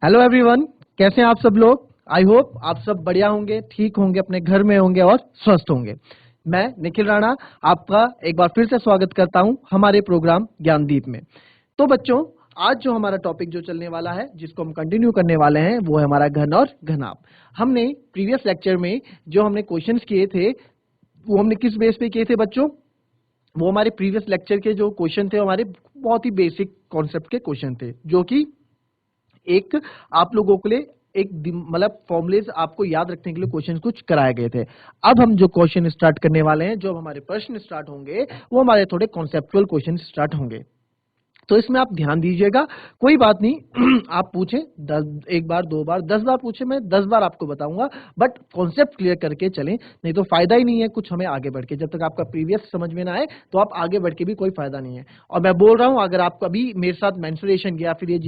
Hello everyone, कैसे हैं आप सब लोग। आई होप आप सब बढ़िया होंगे, ठीक होंगे, अपने घर में होंगे और स्वस्थ होंगे। मैं निखिल राणा आपका एक बार फिर से स्वागत करता हूं हमारे प्रोग्राम ज्ञानदीप में। तो बच्चों, आज जो हमारा टॉपिक जो चलने वाला है, जिसको हम कंटिन्यू करने वाले हैं, वो है हमारा घन और घनाभ। हमने प्रीवियस लेक्चर में जो हमने क्वेश्चंस किए थे, वो हमने किस बेस पे किए थे बच्चों? वो हमारे प्रीवियस लेक्चर के जो क्वेश्चन थे, हमारे बहुत ही बेसिक कॉन्सेप्ट के क्वेश्चन थे, जो कि एक आप लोगों के लिए एक मतलब फॉर्मुलेज आपको याद रखने के लिए क्वेश्चन कुछ कराए गए थे। अब हम जो क्वेश्चन स्टार्ट करने वाले हैं, जो हमारे प्रश्न स्टार्ट होंगे, वो हमारे थोड़े कॉन्सेप्चुअल क्वेश्चन स्टार्ट होंगे। तो इसमें आप ध्यान दीजिएगा, कोई बात नहीं आप पूछें 1 बार 2 बार 10 बार पूछे, मैं 10 बार आपको बताऊंगा, बट कॉन्सेप्ट क्लियर करके चलें, नहीं तो फायदा ही नहीं है कुछ हमें आगे बढ़ के। जब तक आपका प्रीवियस समझ में ना आए तो आप आगे बढ़ के भी कोई फायदा नहीं है। और मैं बोल रहा हूं, अगर आप कभी मेरे साथ मेंसुरेशन या फिर ये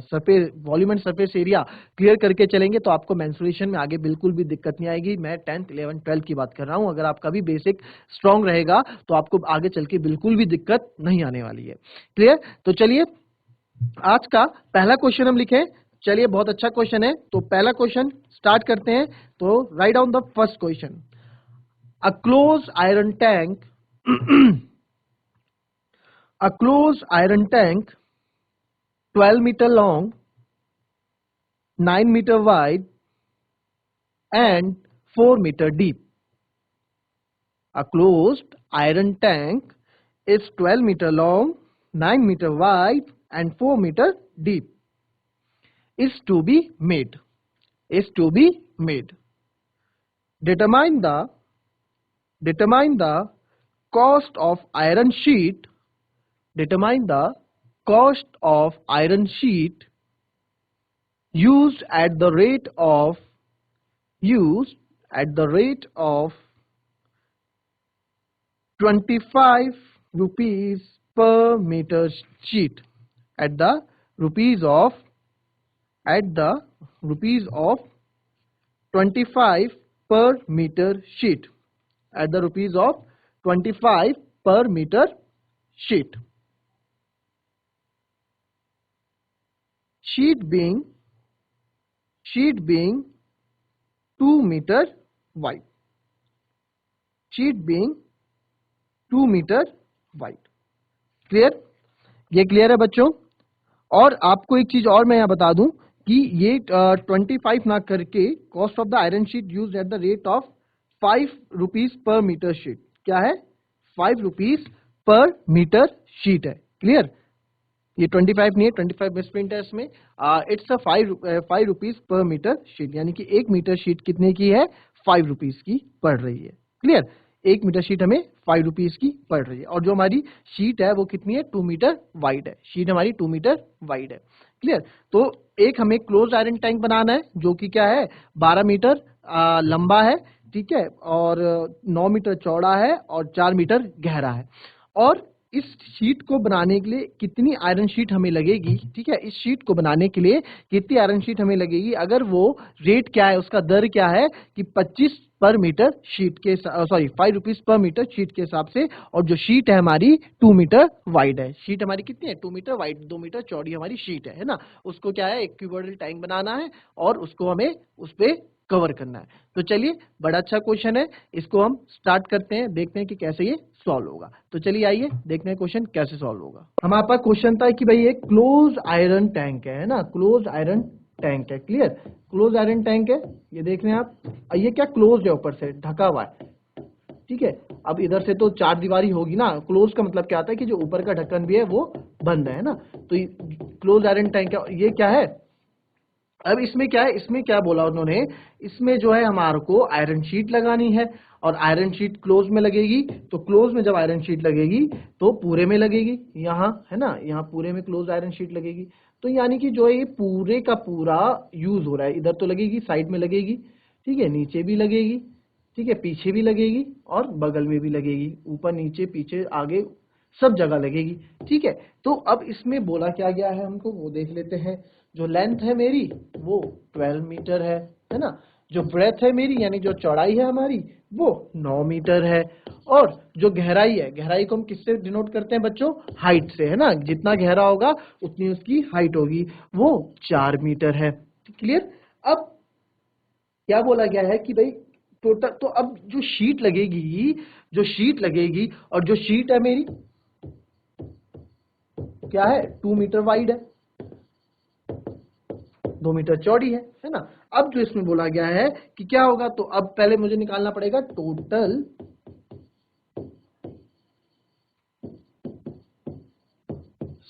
surface volume and surface area clear करके चलेंगे तो आपको मेंसुरेशन में आगे बिल्कुल भी दिक्कत नहीं आएगी। मैं 10th 11th 12th की बात कर रहा हूं। अगर आपका भी बेसिक स्ट्रांग रहेगा तो आपको आगे चल के बिल्कुल भी दिक्कत नहीं आने वाली है। क्लियर? तो चलिए, आज का पहला क्वेश्चन हम लिखें। चलिए, बहुत अच्छा क्वेश्चन है, तो पहला क्वेश्चन स्टार्ट करते हैं। तो write down the first question. A close iron tank a closed iron tank 12-meter long, 9-meter wide and 4-meter deep. A closed iron tank is 12-meter long, 9-meter wide and 4-meter deep. Is to be made. Is to be made. Determine the cost of iron sheet. Determine the cost of iron sheet used at the rate of 25 rupees per meter sheet. At the rupees of 25 per meter sheet. At the rupees of 25 per meter sheet. Sheet being 2 meter wide. Sheet being 2 meter wide. Clear? ये clear है बच्चों? और आपको एक चीज और मैं यहाँ बता दूं कि ये 25 ना करके cost of the iron sheet use at the rate of 5 rupees per metre sheet. क्या है? 5 रुपीज पर मीटर शीट है। क्लियर? ये 25 नहीं है, 25 मिसप्रिंट है इसमें। It's a 5 rupees per metre sheet, यानी कि 1 मीटर शीट कितने की है? 5 रुपीज की पड़ रही है। क्लियर? 1 मीटर शीट हमें 5 रुपीज की पड़ रही है। और जो हमारी शीट है वो कितनी है? 2 मीटर वाइड है। शीट हमारी 2 मीटर वाइड है। क्लियर? तो एक हमें क्लोज आयरन टैंक बनाना है, जो कि क्या है? 12 मीटर लंबा है, ठीक है, और 9 मीटर चौड़ा है और 4 मीटर गहरा है। और इस शीट को बनाने के लिए कितनी आयरन शीट हमें लगेगी? ठीक है, इस शीट को बनाने के लिए कितनी आयरन शीट हमें लगेगी? अगर वो रेट क्या है, उसका दर क्या है कि 25 पर मीटर शीट के 5 रुपीज पर मीटर शीट के हिसाब से। और जो शीट है हमारी 2 मीटर वाइड है। शीट हमारी कितनी है? 2 मीटर वाइड, 2 मीटर चौड़ी हमारी शीट है ना। उसको क्या है? एक क्यूबोइडल टैंक बनाना है और उसको हमें उस पे कवर करना है। तो चलिए, बड़ा अच्छा क्वेश्चन है, इसको हम स्टार्ट करते हैं, देखते हैं कि कैसे ये सॉल्व होगा। तो चलिए आइए देखते हैं क्वेश्चन कैसे सॉल्व होगा। हमारे पास क्वेश्चन था कि भाई एक क्लोज आयरन टैंक है ना, क्लोज आयरन टैंक है। क्लियर? क्लोज आयरन टैंक है, ये देख रहे हैं आप। ये क्या? क्लोज है, ऊपर से ढका हुआ है। ठीक है, अब इधर से तो चार दीवारी होगी ना। क्लोज का मतलब क्या आता है कि जो ऊपर का ढक्कन भी है वो बंद है ना। तो क्लोज आयरन टैंक है। ये क्या है? अब इसमें क्या है? इसमें क्या बोला उन्होंने? इसमें जो है हमारे को आयरन शीट लगानी है, और आयरन शीट क्लोज में लगेगी। तो क्लोज में जब आयरन शीट लगेगी तो पूरे में लगेगी, यहाँ है ना, यहाँ पूरे में क्लोज आयरन शीट लगेगी। तो यानी कि जो है ये पूरे का पूरा यूज हो रहा है। इधर तो लगेगी, साइड में लगेगी, ठीक है, नीचे भी लगेगी, ठीक है, पीछे भी लगेगी और बगल में भी लगेगी, ऊपर नीचे पीछे आगे सब जगह लगेगी। ठीक है, तो अब इसमें बोला क्या गया है हमको वो देख लेते हैं। जो लेंथ है मेरी वो 12 मीटर है ना। जो ब्रेथ है मेरी, यानी जो चौड़ाई है हमारी, वो 9 मीटर है। और जो गहराई है, गहराई को हम किससे डिनोट करते हैं बच्चों? हाइट से, है ना। जितना गहरा होगा उतनी उसकी हाइट होगी, वो 4 मीटर है। क्लियर। अब क्या बोला गया है कि भाई टोटल, तो अब जो शीट लगेगी, जो शीट लगेगी, और जो शीट है मेरी क्या है? 2 मीटर वाइड है, 2 मीटर चौड़ी है ना। अब जो इसमें बोला गया है कि क्या होगा, तो अब पहले मुझे निकालना पड़ेगा total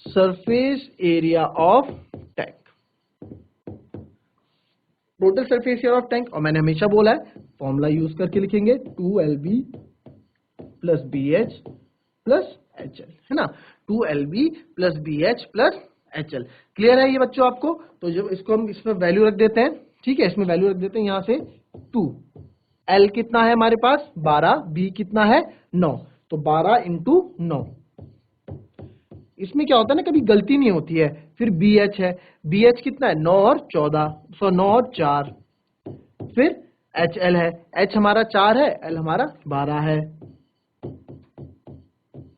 surface area of tank. Total surface area of tank, और मैंने हमेशा बोला है फॉर्मूला यूज करके लिखेंगे 2LB plus BH plus HL, है ना। 2LB plus BH plus HL। Clear है ये बच्चों आपको? तो जब इसको हम इसमें वैल्यू रख देते हैं, ठीक है, इसमें वैल्यू रख देते हैं यहां से 2। L कितना है हमारे पास? 12। B कितना है? 9। तो 12 इंटू 9। इसमें क्या होता है ना, कभी गलती नहीं होती है। फिर BH है, BH कितना है? 9 और 14, 9 और 4। फिर HL है, H हमारा 4 है, L हमारा 12 है।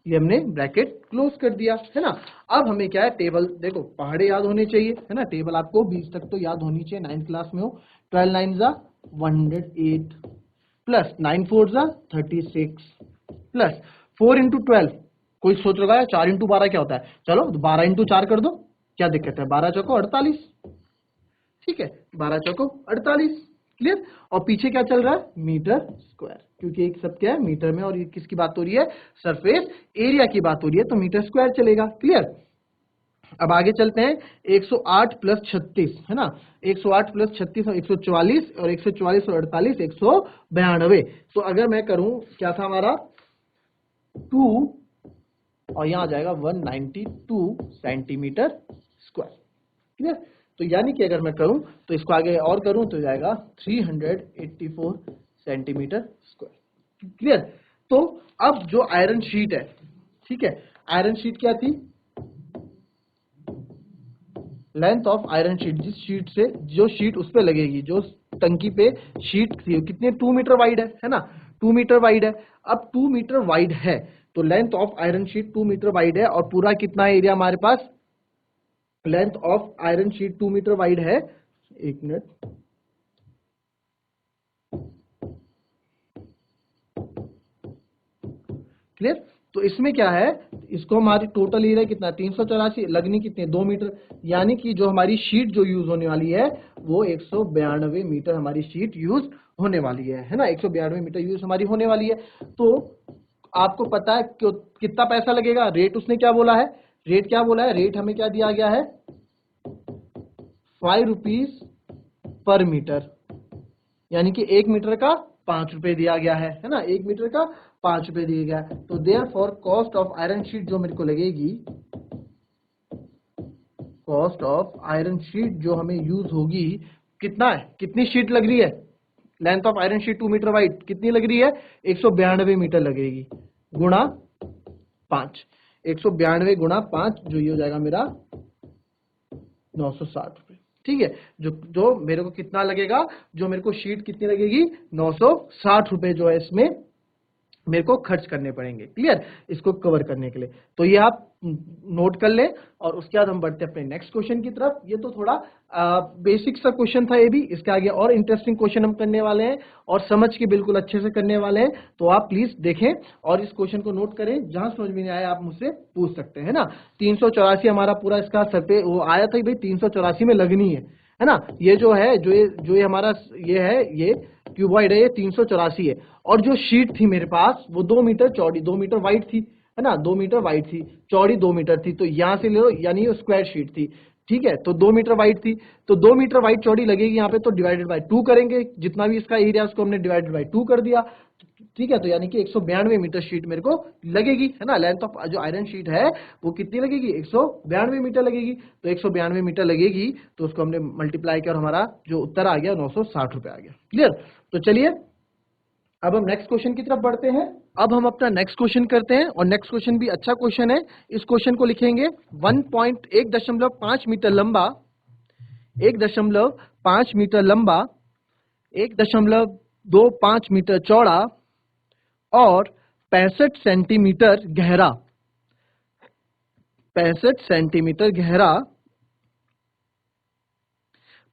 ये हमने ब्रैकेट क्लोज कर दिया, है ना। अब हमें क्या है, टेबल देखो, पहाड़े याद होने चाहिए, है ना। टेबल आपको 20 तक तो याद होनी चाहिए, 9th क्लास में हो। 12 9 जा 108 प्लस 9 4 जा 36 प्लस 4 इंटू 12। कोई सोच रहा है 4 इंटू 12 क्या होता है? चलो 12 इंटू 4 कर दो, क्या दिक्कत है? 12 चौको 48, ठीक है, 12 चौको 48। क्लियर। और पीछे क्या चल रहा है? मीटर स्क्वायर, क्योंकि एक सब क्या है मीटर में, और ये किसकी बात हो रही है? सरफेस एरिया की बात हो रही है, तो मीटर स्क्वायर चलेगा। क्लियर। अब आगे चलते हैं। 108 प्लस 36, है ना। 108 प्लस 36 और 144, और 144 और 48 192। तो अगर मैं करूं, क्या था हमारा 2, और यहां आ जाएगा 192 सेंटीमीटर स्क्वायर। क्लियर। तो यानी कि अगर मैं करूं तो इसको आगे और करूं तो जाएगा 384 सेंटीमीटर स्क्वायर। क्लियर। तो अब जो आयरन शीट है, ठीक है, आयरन शीट क्या थी? लेंथ ऑफ आयरन शीट, जिस शीट से, जो शीट उस पे लगेगी, जो टंकी पे शीट थी, कितने 2 मीटर वाइड है ना। 2 मीटर वाइड है। अब 2 मीटर वाइड है तो length of iron sheet 2 metre wide है, और पूरा कितना एरिया हमारे पास? Length of iron sheet 2 metre wide है। एक मिनट, क्लियर। तो इसमें क्या है, इसको हमारी टोटल एरिया कितना? 384, लगनी कितनी? 2 मीटर। यानी कि जो हमारी शीट जो यूज होने वाली है वो 192 मीटर हमारी शीट यूज होने वाली है ना। 192 मीटर यूज हमारी होने वाली है। तो आपको पता है कितना पैसा लगेगा? रेट उसने क्या बोला है? रेट क्या बोला है? रेट हमें क्या दिया गया है? 5 रुपीज पर मीटर, यानी कि 1 मीटर का 5 रुपए दिया गया है ना। 1 मीटर का 5 रुपए दिया गया। तो therefore cost of iron sheet जो मेरे को लगेगी, कॉस्ट ऑफ आयरन शीट जो हमें यूज होगी, कितना है? कितनी शीट लग रही है? Length of iron sheet 2 metre wide कितनी लग रही है? 192 मीटर लगेगी, गुणा 5। 192 गुणा 5, जो ये हो जाएगा मेरा 960 रुपए। ठीक है। जो जो मेरे को कितना लगेगा, जो मेरे को शीट कितनी लगेगी? 960 रुपए जो है इसमें मेरे को खर्च करने पड़ेंगे। क्लियर, इसको कवर करने के लिए। तो ये आप नोट कर लें, और उसके बाद हम बढ़ते हैं अपने नेक्स्ट क्वेश्चन की तरफ। ये तो थोड़ा बेसिक सा क्वेश्चन था ये भी, इसके आगे और इंटरेस्टिंग क्वेश्चन हम करने वाले हैं, और समझ के बिल्कुल अच्छे से करने वाले हैं। तो आप प्लीज देखें और इस क्वेश्चन को नोट करें, जहां समझ में नहीं आया आप मुझसे पूछ सकते हैं ना। 384 हमारा पूरा इसका सरफेस वो आया था भाई, 384 में लगनी है ना। ये जो है, जो ये हमारा ये है, ये क्यूबॉइड है, ये 384 है। और जो शीट थी मेरे पास वो 2 मीटर चौड़ी, 2 मीटर वाइड थी, है ना। 2 मीटर वाइड थी, चौड़ी 2 मीटर थी। तो यहां से ले लो, यानी ये स्क्वायर शीट थी, ठीक है। तो 2 मीटर वाइड थी, तो 2 मीटर वाइड चौड़ी लगेगी यहाँ पे, तो डिवाइडेड बाय 2 करेंगे। जितना भी इसका एरिया उसको हमने डिवाइडेड बाय 2 कर दिया, ठीक है। तो यानी कि 192 मीटर शीट मेरे को लगेगी, है ना। लेंथ ऑफ जो आयरन शीट है वो कितनी लगेगी? 192 मीटर लगेगी। तो 192 मीटर लगेगी, तो उसको हमने मल्टीप्लाई किया और हमारा जो उत्तर आ गया 960 रुपए आ गया। क्लियर। तो चलिए अब हम नेक्स्ट क्वेश्चन की तरफ बढ़ते हैं। अब हम अपना नेक्स्ट क्वेश्चन करते हैं, और नेक्स्ट क्वेश्चन भी अच्छा क्वेश्चन है। इस क्वेश्चन को लिखेंगे 1.1.5 मीटर लंबा, 1.5 मीटर लंबा, 1.25 मीटर चौड़ा, और 65 सेंटीमीटर गहरा, 65 सेंटीमीटर गहरा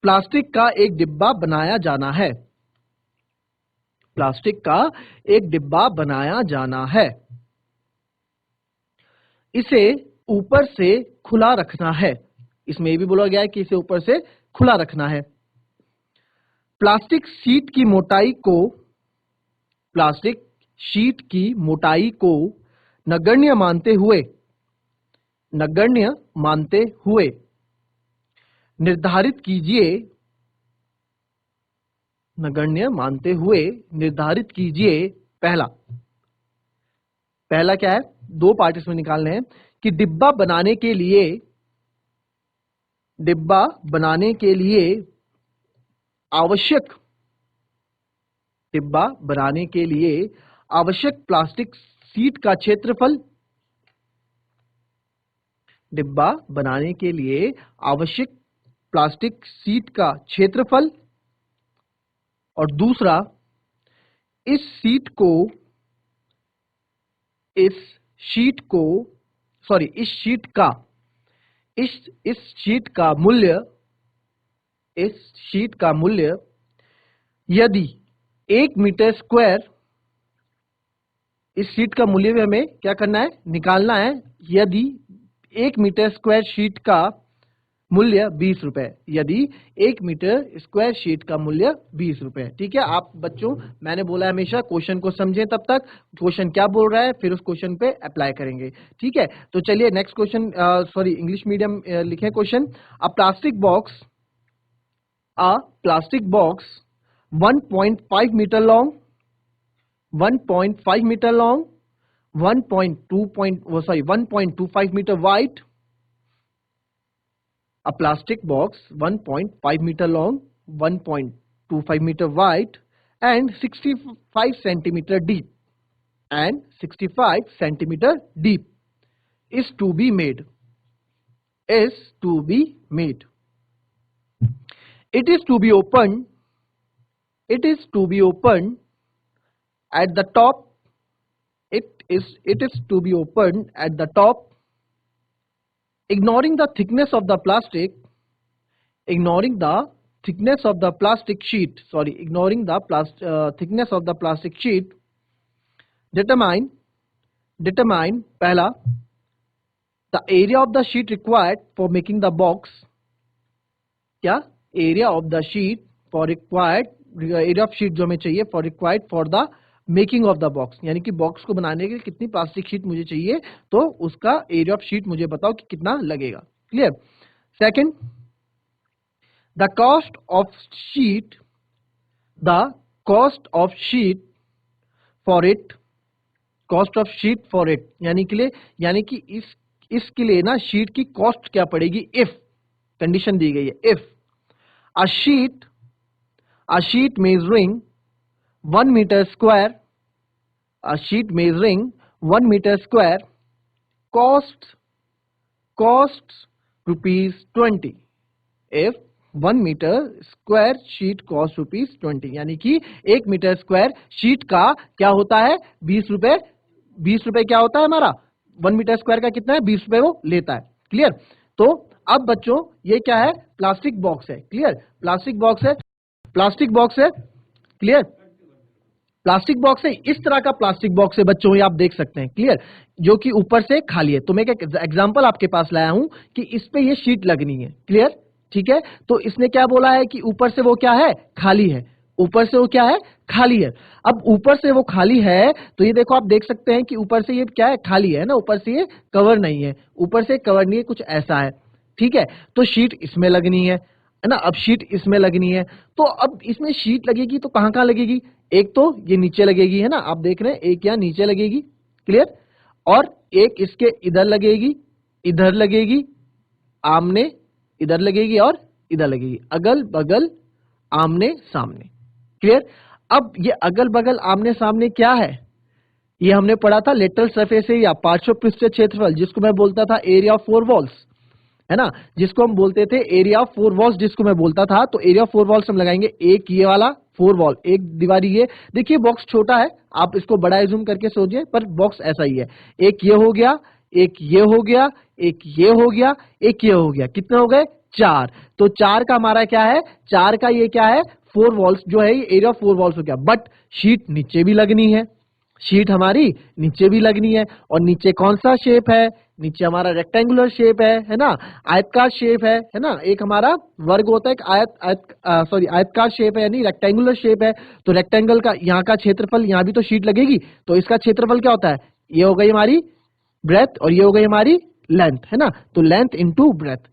प्लास्टिक का एक डिब्बा बनाया जाना है। प्लास्टिक का एक डिब्बा बनाया जाना है। इसे ऊपर से खुला रखना है। इसमें ये भी बोला गया है कि इसे ऊपर से खुला रखना है। प्लास्टिक शीट की मोटाई को, प्लास्टिक शीट की मोटाई को नगण्य मानते हुए, नगण्य मानते हुए निर्धारित कीजिए, नगण्य मानते हुए निर्धारित कीजिए। पहला, पहला क्या है, दो पार्ट इसमें निकालने हैं कि डिब्बा बनाने के लिए, डिब्बा बनाने के लिए आवश्यक, डिब्बा बनाने के लिए आवश्यक प्लास्टिक शीट का क्षेत्रफल, डिब्बा बनाने के लिए आवश्यक प्लास्टिक शीट का क्षेत्रफल। और दूसरा, इस शीट को, इस शीट को, सॉरी इस शीट का, इस शीट का मूल्य, इस शीट का मूल्य यदि 1 मीटर स्क्वायर, इस शीट का मूल्य भी हमें क्या करना है, निकालना है। यदि 1 मीटर स्क्वायर शीट का मूल्य 20 रुपए, यदि 1 मीटर स्क्वायर शीट का मूल्य 20 रुपए। ठीक है, आप बच्चों, मैंने बोला हमेशा क्वेश्चन को समझें, तब तक क्वेश्चन क्या बोल रहा है फिर उस क्वेश्चन पे अप्लाई करेंगे। ठीक है, तो चलिए next question, sorry English medium लिखें question. A plastic box, a plastic box 1.5 meter long, 1.5 meter long, 1.25 meter wide, a plastic box 1.5 meter long, 1.25 meter wide and 65 centimeter deep, and 65 centimeter deep is to be made, is to be made. It is to be opened, it is to be opened at the top, it is to be opened at the top, ignoring the thickness of the plastic, ignoring the thickness of the plastic sheet, sorry, ignoring the thickness of the plastic sheet. Determine, determine पहला, the area of the sheet required for making the box, क्या, area of the sheet for required, area of sheet जो हमें चाहिए for required for the making of the box, यानी कि box को बनाने के लिए कितनी प्लास्टिक शीट मुझे चाहिए, तो उसका एरिया ऑफ शीट मुझे बताओ कि कितना लगेगा। Clear. Second, the cost of sheet, the cost of sheet for it, cost of sheet for it यानी के लिए, यानी कि इसके लिए ना शीट की कॉस्ट क्या पड़ेगी, इफ कंडीशन दी गई है, if a sheet measuring 1 meter square, a sheet measuring 1 meter square costs ₹20, if 1 meter square sheet costs ₹20, यानी कि 1 मीटर स्क्वायर शीट का क्या होता है, 20 रुपए, 20 रुपए क्या होता है हमारा, 1 मीटर स्क्वायर का कितना है, 20 रुपए वो लेता है। क्लियर। तो अब बच्चों ये क्या है, प्लास्टिक बॉक्स है। क्लियर, प्लास्टिक बॉक्स है, प्लास्टिक बॉक्स है। क्लियर, प्लास्टिक बॉक्स है, इस तरह का प्लास्टिक बॉक्स है बच्चों, ये आप देख सकते हैं। क्लियर, जो कि ऊपर से खाली है। तो मैं एक एग्जांपल आपके पास लाया हूं कि इस पे ये शीट लगनी है। क्लियर, ठीक है। तो इसने क्या बोला है कि ऊपर से वो क्या है, खाली है, ऊपर से वो क्या है, खाली है। अब ऊपर से वो खाली है तो ये देखो, आप देख सकते हैं कि ऊपर से ये क्या है, खाली है ना, ऊपर से ये कवर नहीं है, ऊपर से कवर नहीं है, कुछ ऐसा है। ठीक है, तो शीट इसमें लगनी है ना। अब शीट इसमें लगनी है, तो अब इसमें शीट लगेगी तो कहां कहां लगेगी, एक तो ये नीचे लगेगी, है ना, आप देख रहे हैं, एक यहाँ नीचे लगेगी। क्लियर, और एक इसके इधर लगेगी, इधर लगेगी, आमने इधर लगेगी और इधर लगेगी, अगल बगल आमने सामने। क्लियर। अब ये अगल बगल आमने सामने क्या है, ये हमने पढ़ा था लेटरल सरफेस एरिया, पार्श्व पृष्ठीय क्षेत्रफल, जिसको मैं बोलता था एरिया ऑफ फोर वॉल्स। है ना, जिसको हम बोलते थे एरिया ऑफ 4 वॉल्स, जिसको मैं बोलता था। तो एरिया ऑफ 4 वॉल्स हम लगाएंगे, एक ये वाला 4 वॉल, एक दीवारी ये। देखिए बॉक्स छोटा है, आप इसको बड़ा जूम करके सोचिए, पर बॉक्स ऐसा ही है। एक ये हो गया, एक ये हो गया, एक ये हो गया, एक ये हो गया, कितने हो गए? 4। तो 4 का हमारा क्या है? 4 का ये क्या है? 4 वॉल्स जो है, ये एरिया ऑफ 4 वॉल्स हो गया। बट शीट नीचे भी लगनी है, शीट हमारी नीचे भी लगनी है। और नीचे कौन सा शेप है? नीचे हमारा रेक्टेंगुलर शेप है ना, आयतकार शेप है ना। एक हमारा वर्ग होता है, एक आयतकार शेप है, यानी रेक्टेंगुलर शेप है। तो रेक्टेंगल का यहाँ का क्षेत्रफल, यहाँ भी तो शीट लगेगी, तो इसका क्षेत्रफल क्या होता है? ये हो गई हमारी ब्रेथ और ये हो गई हमारी लेंथ, है ना। तो लेंथ इंटू ब्रेथ,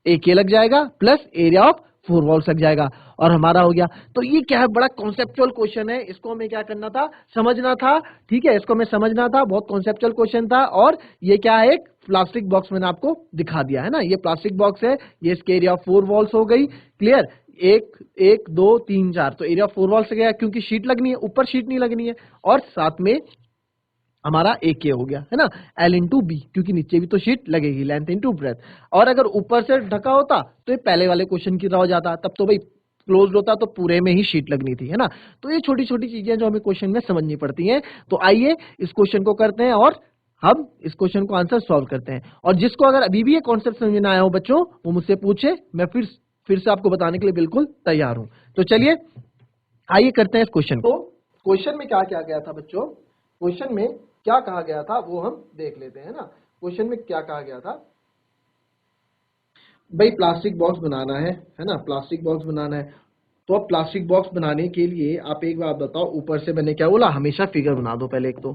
एक ये लग जाएगा प्लस एरिया ऑफ 4 वॉल्स लग जाएगा, और हमारा हो गया। तो ये क्या है, बड़ा कॉन्सेप्चुअल क्वेश्चन है, इसको हमें क्या करना था? समझना था। ठीक है, इसको हमें समझना था, बहुत कॉन्सेप्चुअल क्वेश्चन था। और ये क्या है? एक प्लास्टिक बॉक्स मैंने आपको दिखा दिया है ना, ये प्लास्टिक बॉक्स है, ये इसके एरिया ऑफ 4 वॉल्स हो गई। क्लियर? एक 2 3 4, तो एरिया ऑफ 4 वॉल्स गया, क्योंकि शीट लगनी है, ऊपर शीट नहीं लगनी है। और साथ में हमारा एक ये हो गया, है ना, L इंटू बी, क्योंकि नीचे भी तो शीट लगेगी, लेंथ इंटू ब्रेथ। और अगर ऊपर से ढका होता तो ये पहले वाले क्वेश्चन की तरह हो जाता, तब तो भाई क्लोज होता तो पूरे में ही शीट लगनी थी, है ना। तो ये छोटी छोटी चीजें जो हमें क्वेश्चन में समझनी पड़ती हैं। तो आइए इस क्वेश्चन को करते हैं और हम इस क्वेश्चन को आंसर सॉल्व करते हैं। और जिसको अगर अभी भी ये कॉन्सेप्ट समझ में ना आया हो बच्चों, वो मुझसे पूछे, मैं फिर से आपको बताने के लिए बिल्कुल तैयार हूं। तो चलिए आइए करते हैं इस क्वेश्चन को। क्वेश्चन में क्या क्या गया था बच्चों? क्वेश्चन में क्या कहा गया था वो हम देख लेते हैं ना। क्वेश्चन में क्या कहा गया था? भाई प्लास्टिक बॉक्स बनाना है ना, प्लास्टिक बॉक्स बनाना है। तो अब प्लास्टिक बॉक्स बनाने के लिए आप एक बात बताओ, ऊपर से मैंने क्या बोला? हमेशा फिगर बना दो पहले। एक तो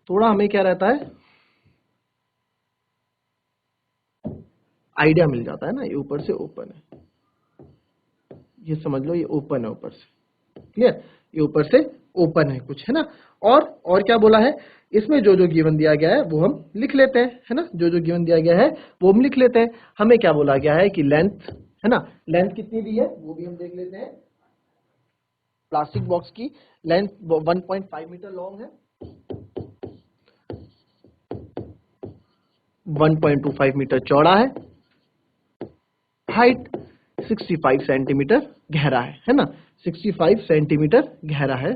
थोड़ा हमें क्या रहता है, आइडिया मिल जाता है ना। ये ऊपर से ओपन है, ये समझ लो, ये ओपन है ऊपर से। क्लियर? ये ऊपर से ओपन है कुछ, है ना। और क्या बोला है? इसमें जो जो गिवन दिया गया है वो हम लिख लेते हैं, है ना। जो जो गिवन दिया गया है वो हम लिख लेते हैं। हमें क्या बोला गया है कि लेंथ, है ना, लेंथ कितनी दी है वो भी हम देख लेते हैं। प्लास्टिक बॉक्स की लेंथ 1.5 मीटर लॉन्ग है, 1.25 मीटर चौड़ा है, हाइट 65 सेंटीमीटर गहरा है ना, 65 सेंटीमीटर गहरा है।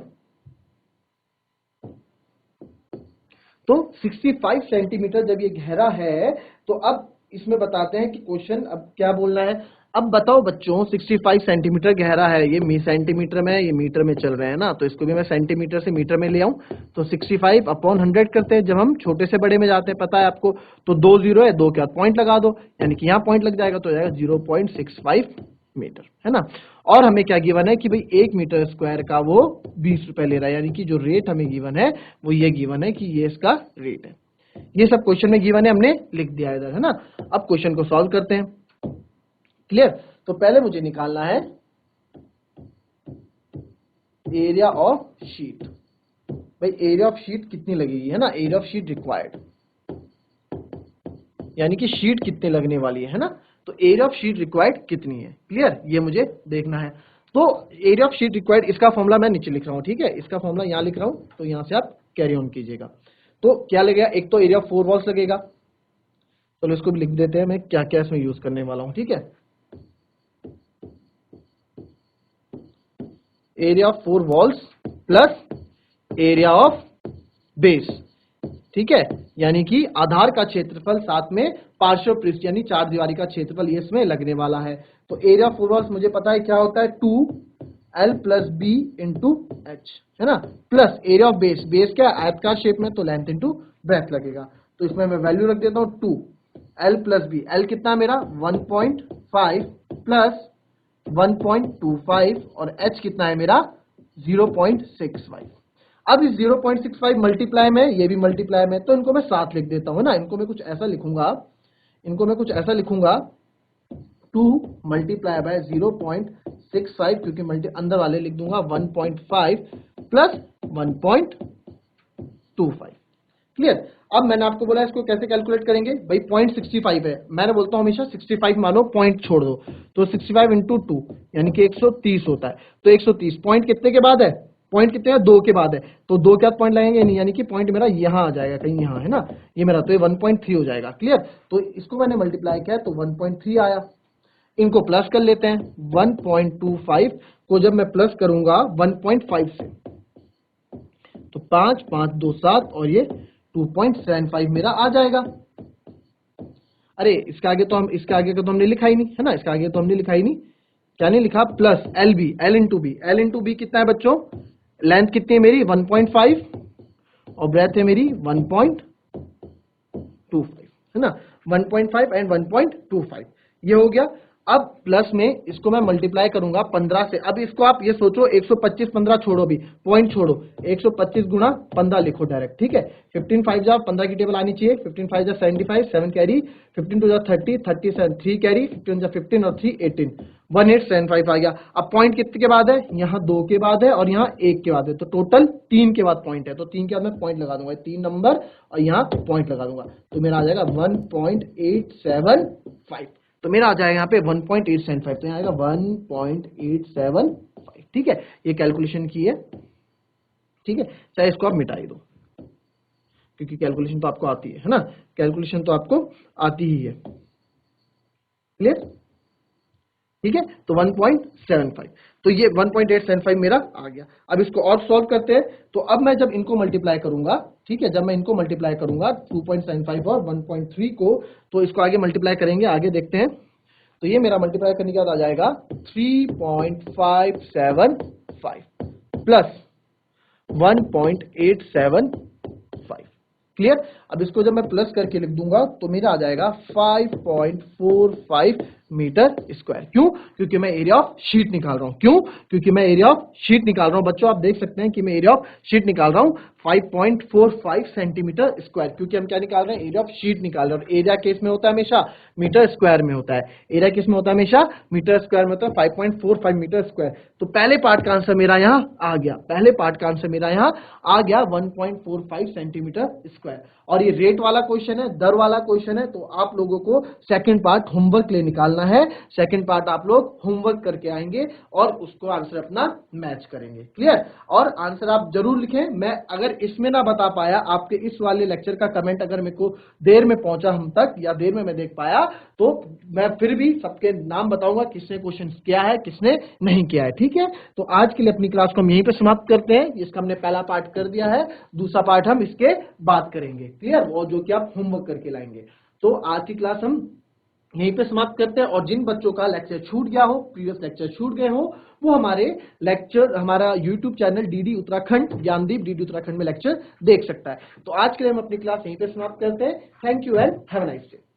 तो 65 सेंटीमीटर जब ये गहरा है, तो अब इसमें बताते हैं कि क्वेश्चन अब क्या बोलना है। अब बताओ बच्चों, 65 सेंटीमीटर गहरा है, ये सेंटीमीटर में, ये मीटर में चल रहे हैं ना, तो इसको भी मैं सेंटीमीटर से मीटर में ले आऊं। तो 65 अपॉन 100 करते हैं, जब हम छोटे से बड़े में जाते हैं, पता है आपको। तो 2 जीरो है, 2 के बाद पॉइंट लगा दो, यानी कि यहाँ पॉइंट लग जाएगा, तो जाएगा 0.65 मीटर, है ना। और हमें क्या गिवन है कि भाई 1 मीटर स्क्वायर का वो 20 रुपए ले रहा है, यानी कि जो रेट हमें गिवन है वो ये गिवन है कि ये इसका रेट है। ये सब क्वेश्चन में गिवन है, हमने लिख दिया इधर, है ना। अब क्वेश्चन को सॉल्व करते हैं। क्लियर? तो पहले मुझे निकालना है एरिया ऑफ शीट। भाई एरिया ऑफ शीट कितनी लगेगी, है ना, एरिया ऑफ शीट रिक्वायर्ड, यानी कि शीट कितने लगने वाली है ना। तो एरिया ऑफ शीट रिक्वायर्ड कितनी है, क्लियर, ये मुझे देखना है। तो एरिया ऑफ शीट रिक्वायर्ड, इसका फॉर्मूला मैं नीचे लिख रहा हूं, ठीक है, इसका फॉर्मूला यहां लिख रहा हूं, तो यहां से आप कैरी ऑन कीजिएगा। तो क्या लगेगा? एक तो एरिया ऑफ 4 वॉल्स लगेगा, चलो इसको भी लिख देते हैं, मैं क्या क्या इसमें यूज करने वाला हूं, ठीक है। Area of 4 walls plus area of base, ठीक है, यानी कि आधार का क्षेत्रफल साथ में पार्श्व पृष्ठ यानी चार दीवारी का क्षेत्रफल ये इसमें लगने वाला है। तो एरिया ऑफ 4 वॉल्स मुझे पता है क्या होता है, 2L plus B into H, है ना, plus area of base, base क्या आयतकार शेप में, तो लेंथ इंटू ब्रेथ लगेगा। तो इसमें मैं वैल्यू रख देता हूं 2L प्लस बी, L कितना मेरा 1.5 प्लस 1.25 और h कितना है मेरा 0.65। अब इस 0.65 मल्टीप्लाई में ये भी मल्टीप्लाई में, तो इनको मैं साथ लिख देता हूं ना। इनको मैं कुछ ऐसा लिखूंगा 2 मल्टीप्लाई बाय 0.65, क्योंकि अंदर वाले लिख दूंगा 1.5 प्लस 1.25। क्लियर? अब मैंने आपको बोला इसको कैसे कैलकुलेट करेंगे, भाई 0.65 है, मैंने बोलता हूं हमेशा 65 मानो, पॉइंट छोड़ दो, तो 65 इंटू 2 यानी कि 130 होता है। तो 130 पॉइंट कितने के बाद है, पॉइंट कितने हैं, 2 के बाद है, तो 2 के बाद पॉइंट लगेंगे नहीं, यानी कि पॉइंट मेरा यहाँ आ जाएगा, कहीं यहाँ है ना, ये मेरा, तो ये 1.3 हो जाएगा। क्लियर, तो इसको मैंने मल्टीप्लाई किया तो 1.3 आया। इनको प्लस कर लेते हैं, 1.25 को जब मैं प्लस करूंगा 1.5 से, तो 5 5 2 7 और ये 2.75 मेरा आ जाएगा। अरे इसके आगे तो हमने लिखा ही नहीं है ना, इसके आगे तो हमने लिखा ही नहीं, क्या नहीं लिखा, plus L B, L into B, L into B कितना है बच्चों, लेंथ कितनी है मेरी 1.5 और ब्रेथ है मेरी 1.25 है ना, 1.5 एंड 1.25 ये हो गया। अब प्लस में इसको मैं मल्टीप्लाई करूंगा 15 से। अब इसको आप ये सोचो 125, 15 छोड़ो, भी पॉइंट छोड़ो, 125 गुणा 15 लिखो डायरेक्ट, ठीक है। 15 5 जा 15 की टेबल आनी चाहिए, 15 5 जा 75, 7 कैरी, 15 2 जा 30, 37 3 कैरी, 15 जा 15 और 3 18, 1875 आ गया। अब पॉइंट कितने के बाद है, यहाँ 2 के बाद है और यहाँ 1 के बाद है, तो टोटल 3 के बाद पॉइंट है, तो 3 के बाद मैं पॉइंट लगा दूंगा, 3 नंबर और यहाँ पॉइंट लगा दूंगा, तो मेरा आ जाएगा 1.875, तो मेरा आ जाएगा यहाँ पे 1.875, तो यहाँ आएगा 1.875, ठीक है। ये कैलकुलेशन की है, ठीक है, चाहे इसको आप मिटाई दो, क्योंकि कैलकुलेशन तो आपको आती है ना, कैलकुलेशन तो आपको आती ही है। क्लियर, ठीक है, तो 1.75, तो ये 1.875 मेरा आ गया। अब इसको और सॉल्व करते हैं, तो अब मैं जब इनको मल्टीप्लाई करूंगा, ठीक है, जब मैं इनको मल्टीप्लाई करूंगा 2.75 और 1.3 को, तो इसको आगे मल्टीप्लाई करेंगे, आगे देखते हैं, तो ये मेरा मल्टीप्लाई करने के बाद आ जाएगा 3.575 प्लस 1.875। क्लियर, अब इसको जब मैं प्लस करके लिख दूंगा तो मेरा आ जाएगा 5.45 मीटर स्क्वायर। क्यों, क्योंकि मैं एरिया ऑफ शीट निकाल रहा हूं। क्यों, क्योंकि मैं एरिया ऑफ शीट निकाल रहा हूं। बच्चों आप देख सकते हैं कि मैं एरिया ऑफ शीट निकाल रहा हूं 5.45 सेंटीमीटर स्क्वायर, क्योंकि हम क्या निकाल रहे हैं, एरिया ऑफ शीट निकाल रहे हैं। और एरिया केस में होता है हमेशा मीटर स्क्वायर में होता है, एरिया किस में होता है, हमेशा मीटर स्क्वायर में होता है, 5.45 मीटर स्क्वायर। तो पहले पार्ट का आंसर मेरा यहाँ आ गया, पहले पार्ट का आंसर मेरा यहाँ आ गया 1.45 सेंटीमीटर स्क्वायर। और ये रेट वाला क्वेश्चन है, दर वाला क्वेश्चन है, तो आप लोगों को सेकंड पार्ट होमवर्क ले निकालना है, सेकंड पार्ट आप लोग होमवर्क करके आएंगे और उसको आंसर अपना मैच करेंगे। क्लियर, और आंसर आप जरूर लिखें। मैं अगर इसमें ना बता पाया, आपके इस वाले लेक्चर का कमेंट अगर मेरे को देर में पहुंचा हम तक, या देर में मैं देख पाया, तो मैं फिर भी सबके नाम बताऊंगा किसने क्वेश्चन किया है, किसने नहीं किया है। ठीक है, तो आज के लिए अपनी क्लास को हम यहीं पे समाप्त करते हैं। इसका हमने पहला पार्ट कर दिया है, दूसरा पार्ट हम इसके बाद करेंगे। क्लियर, और जो कि आप होमवर्क करके लाएंगे। तो आज की क्लास हम यहीं पे समाप्त करते हैं। और जिन बच्चों का लेक्चर छूट गया हो, प्रीवियस लेक्चर छूट गए हो, वो हमारे लेक्चर, हमारा YouTube channel DD Uttarakhand, Gyandeep DD Uttarakhand में लेक्चर देख सकता है। तो आज के लिए हम अपनी क्लास यहीं पे समाप्त करते हैं। Thank you and have a nice day.